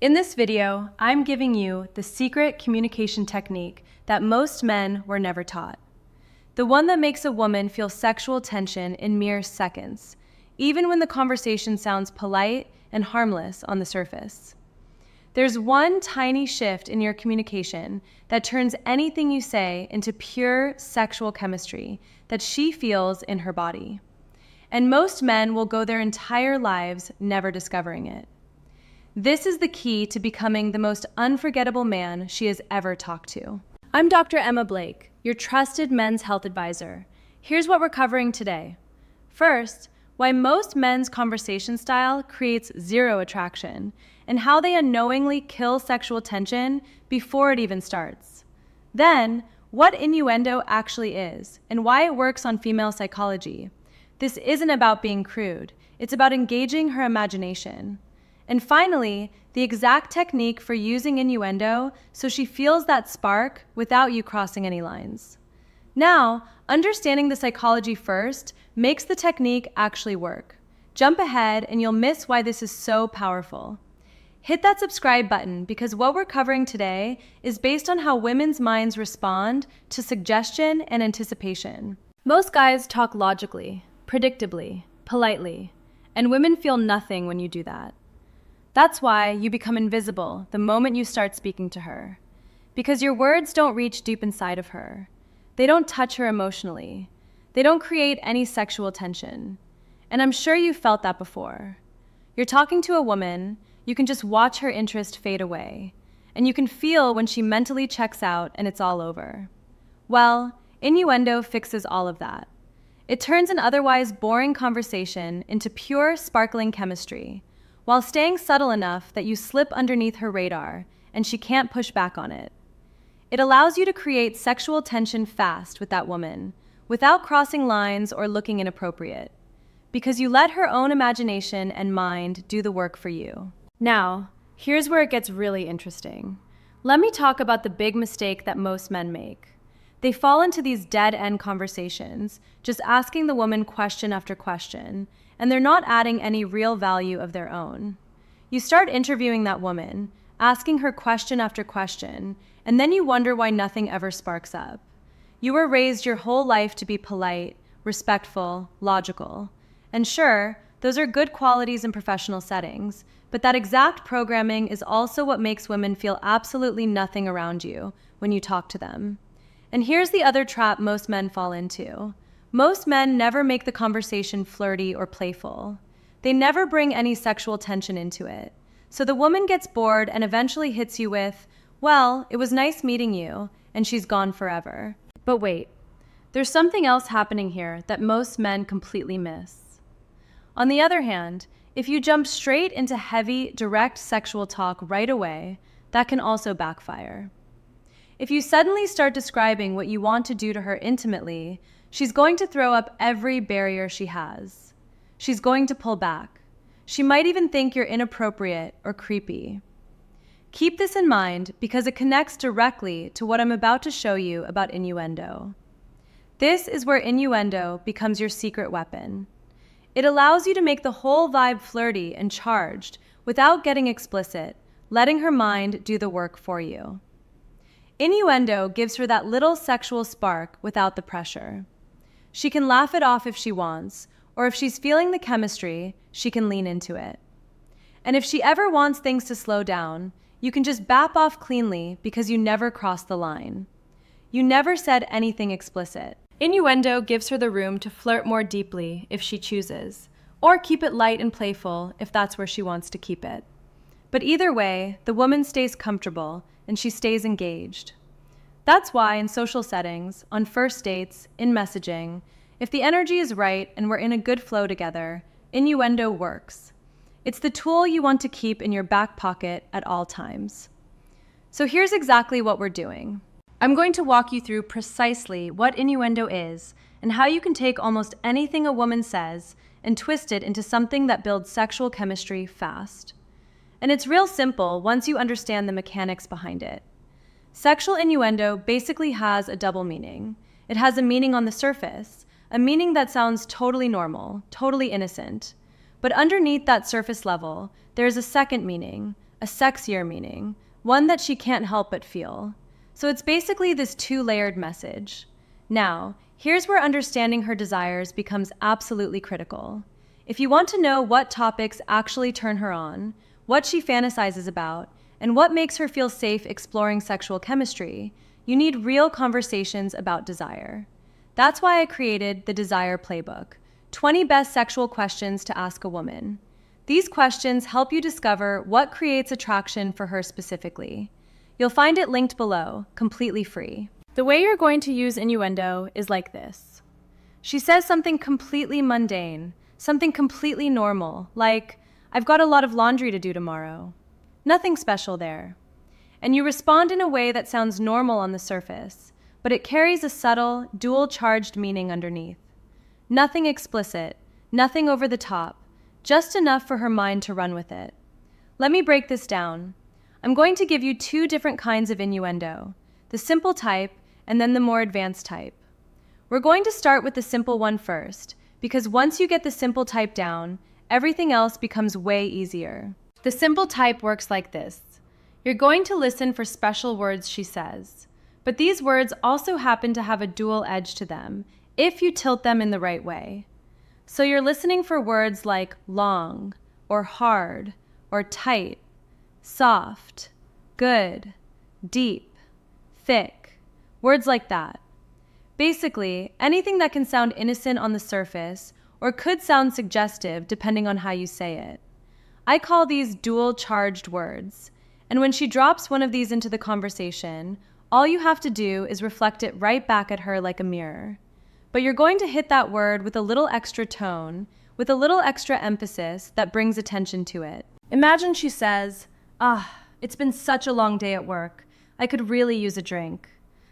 In this video, I'm giving you the secret communication technique that most men were never taught. The one that makes a woman feel sexual tension in mere seconds, even when the conversation sounds polite and harmless on the surface. There's one tiny shift in your communication that turns anything you say into pure sexual chemistry that she feels in her body. And most men will go their entire lives never discovering it. This is the key to becoming the most unforgettable man she has ever talked to. I'm Dr. Emma Blake, your trusted men's health advisor. Here's what we're covering today. First, why most men's conversation style creates zero attraction, and how they unknowingly kill sexual tension before it even starts. Then, what innuendo actually is, and why it works on female psychology. This isn't about being crude, it's about engaging her imagination. And finally, the exact technique for using innuendo so she feels that spark without you crossing any lines. Now, understanding the psychology first makes the technique actually work. Jump ahead and you'll miss why this is so powerful. Hit that subscribe button because what we're covering today is based on how women's minds respond to suggestion and anticipation. Most guys talk logically, predictably, politely, and women feel nothing when you do that. That's why you become invisible the moment you start speaking to her. Because your words don't reach deep inside of her. They don't touch her emotionally. They don't create any sexual tension. And I'm sure you've felt that before. You're talking to a woman, you can just watch her interest fade away. And you can feel when she mentally checks out and it's all over. Well, innuendo fixes all of that. It turns an otherwise boring conversation into pure, sparkling chemistry, while staying subtle enough that you slip underneath her radar and she can't push back on it. It allows you to create sexual tension fast with that woman, without crossing lines or looking inappropriate, because you let her own imagination and mind do the work for you. Now, here's where it gets really interesting. Let me talk about the big mistake that most men make. They fall into these dead-end conversations, just asking the woman question after question, and they're not adding any real value of their own. You start interviewing that woman, asking her question after question, and then you wonder why nothing ever sparks up. You were raised your whole life to be polite, respectful, logical. And sure, those are good qualities in professional settings, but that exact programming is also what makes women feel absolutely nothing around you when you talk to them. And here's the other trap most men fall into. Most men never make the conversation flirty or playful. They never bring any sexual tension into it. So the woman gets bored and eventually hits you with, "Well, it was nice meeting you," and she's gone forever. But wait, there's something else happening here that most men completely miss. On the other hand, if you jump straight into heavy, direct sexual talk right away, that can also backfire. If you suddenly start describing what you want to do to her intimately, she's going to throw up every barrier she has. She's going to pull back. She might even think you're inappropriate or creepy. Keep this in mind because it connects directly to what I'm about to show you about innuendo. This is where innuendo becomes your secret weapon. It allows you to make the whole vibe flirty and charged without getting explicit, letting her mind do the work for you. Innuendo gives her that little sexual spark without the pressure. She can laugh it off if she wants, or if she's feeling the chemistry, she can lean into it. And if she ever wants things to slow down, you can just bap off cleanly because you never crossed the line. You never said anything explicit. Innuendo gives her the room to flirt more deeply if she chooses, or keep it light and playful if that's where she wants to keep it. But either way, the woman stays comfortable and she stays engaged. That's why in social settings, on first dates, in messaging, if the energy is right and we're in a good flow together, innuendo works. It's the tool you want to keep in your back pocket at all times. So here's exactly what we're doing. I'm going to walk you through precisely what innuendo is and how you can take almost anything a woman says and twist it into something that builds sexual chemistry fast. And it's real simple once you understand the mechanics behind it. Sexual innuendo basically has a double meaning. It has a meaning on the surface, a meaning that sounds totally normal, totally innocent. But underneath that surface level, there is a second meaning, a sexier meaning, one that she can't help but feel. So it's basically this two-layered message. Now, here's where understanding her desires becomes absolutely critical. If you want to know what topics actually turn her on, what she fantasizes about, and what makes her feel safe exploring sexual chemistry, you need real conversations about desire. That's why I created the Desire Playbook, 20 best sexual questions to ask a woman. These questions help you discover what creates attraction for her specifically. You'll find it linked below, completely free. The way you're going to use innuendo is like this. She says something completely mundane, something completely normal, like, "I've got a lot of laundry to do tomorrow." Nothing special there. And you respond in a way that sounds normal on the surface, but it carries a subtle, dual-charged meaning underneath. Nothing explicit, nothing over the top, just enough for her mind to run with it. Let me break this down. I'm going to give you two different kinds of innuendo, the simple type and then the more advanced type. We're going to start with the simple one first, because once you get the simple type down, everything else becomes way easier. The simple type works like this. You're going to listen for special words she says, but these words also happen to have a dual edge to them if you tilt them in the right way. So you're listening for words like long, or hard, or tight, soft, good, deep, thick, words like that. Basically, anything that can sound innocent on the surface or could sound suggestive depending on how you say it. I call these dual-charged words, and when she drops one of these into the conversation, all you have to do is reflect it right back at her like a mirror. But you're going to hit that word with a little extra tone, with a little extra emphasis that brings attention to it. Imagine she says, "It's been such a long day at work. I could really use a drink."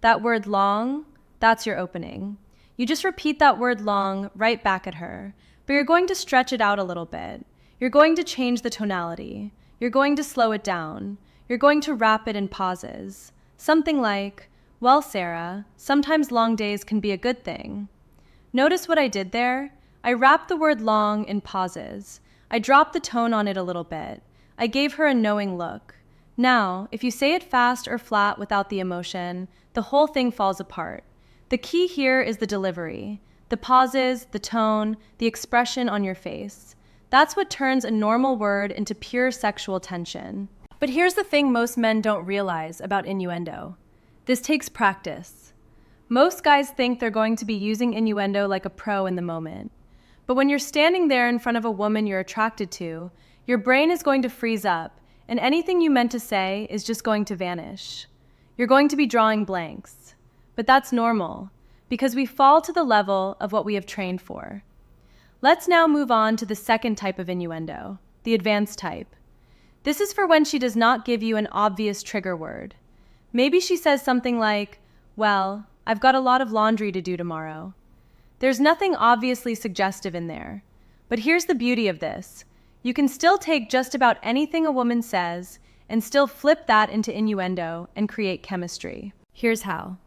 That word long, that's your opening. You just repeat that word long right back at her, but you're going to stretch it out a little bit. You're going to change the tonality. You're going to slow it down. You're going to wrap it in pauses. Something like, "Well, Sarah, sometimes long days can be a good thing." Notice what I did there? I wrapped the word long in pauses. I dropped the tone on it a little bit. I gave her a knowing look. Now, if you say it fast or flat without the emotion, the whole thing falls apart. The key here is the delivery, the pauses, the tone, the expression on your face. That's what turns a normal word into pure sexual tension. But here's the thing most men don't realize about innuendo. This takes practice. Most guys think they're going to be using innuendo like a pro in the moment. But when you're standing there in front of a woman you're attracted to, your brain is going to freeze up, and anything you meant to say is just going to vanish. You're going to be drawing blanks. But that's normal, because we fall to the level of what we have trained for. Let's now move on to the second type of innuendo, the advanced type. This is for when she does not give you an obvious trigger word. Maybe she says something like, "Well, I've got a lot of laundry to do tomorrow." There's nothing obviously suggestive in there. But here's the beauty of this. You can still take just about anything a woman says and still flip that into innuendo and create chemistry. Here's how.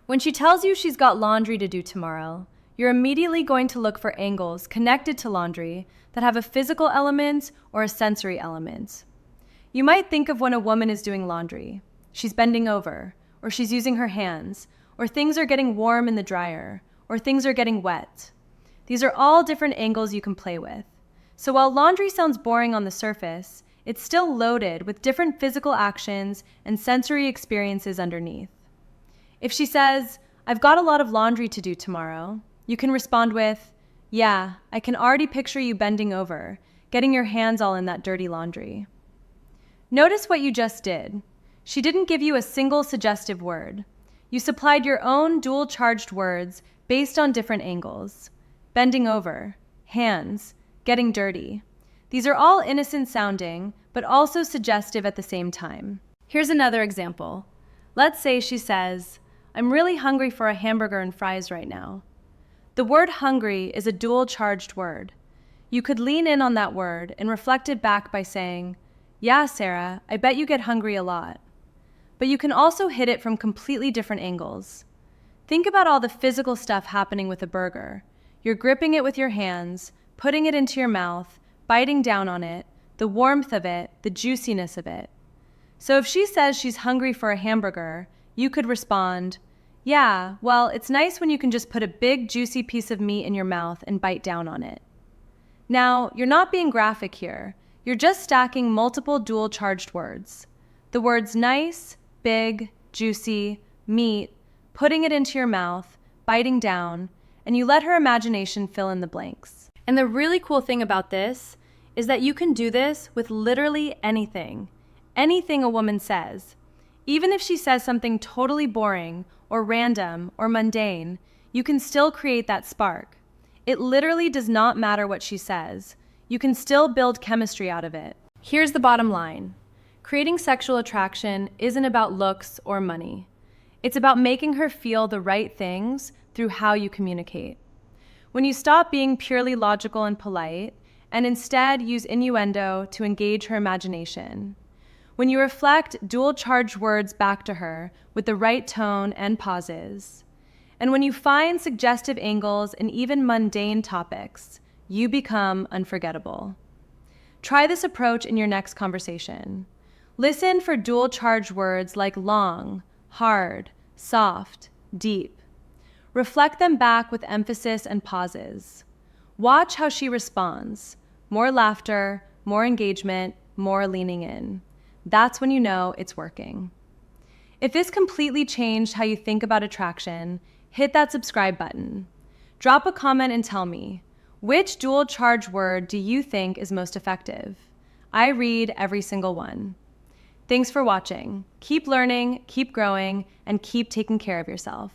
When she tells you she's got laundry to do tomorrow, you're immediately going to look for angles connected to laundry that have a physical element or a sensory element. You might think of when a woman is doing laundry. She's bending over, or she's using her hands, or things are getting warm in the dryer, or things are getting wet. These are all different angles you can play with. So while laundry sounds boring on the surface, it's still loaded with different physical actions and sensory experiences underneath. If she says, "I've got a lot of laundry to do tomorrow," you can respond with, "Yeah, I can already picture you bending over, getting your hands all in that dirty laundry." Notice what you just did. She didn't give you a single suggestive word. You supplied your own dual-charged words based on different angles. Bending over, hands, getting dirty. These are all innocent sounding, but also suggestive at the same time. Here's another example. Let's say she says, "I'm really hungry for a hamburger and fries right now." The word hungry is a dual-charged word. You could lean in on that word and reflect it back by saying, "Yeah, Sarah, I bet you get hungry a lot." But you can also hit it from completely different angles. Think about all the physical stuff happening with a burger. You're gripping it with your hands, putting it into your mouth, biting down on it, the warmth of it, the juiciness of it. So if she says she's hungry for a hamburger, you could respond, "Yeah, well, it's nice when you can just put a big juicy piece of meat in your mouth and bite down on it." Now, you're not being graphic here. You're just stacking multiple dual-charged words. The words nice, big, juicy, meat, putting it into your mouth, biting down, and you let her imagination fill in the blanks. And the really cool thing about this is that you can do this with literally anything a woman says. Even if she says something totally boring or random or mundane, you can still create that spark. It literally does not matter what she says. You can still build chemistry out of it. Here's the bottom line. Creating sexual attraction isn't about looks or money. It's about making her feel the right things through how you communicate. When you stop being purely logical and polite, and instead use innuendo to engage her imagination. When you reflect dual-charged words back to her with the right tone and pauses. And when you find suggestive angles in even mundane topics, you become unforgettable. Try this approach in your next conversation. Listen for dual-charged words like long, hard, soft, deep. Reflect them back with emphasis and pauses. Watch how she responds. More laughter, more engagement, more leaning in. That's when you know it's working. If this completely changed how you think about attraction, hit that subscribe button. Drop a comment and tell me, which dual-charged word do you think is most effective? I read every single one. Thanks for watching. Keep learning, keep growing, and keep taking care of yourself.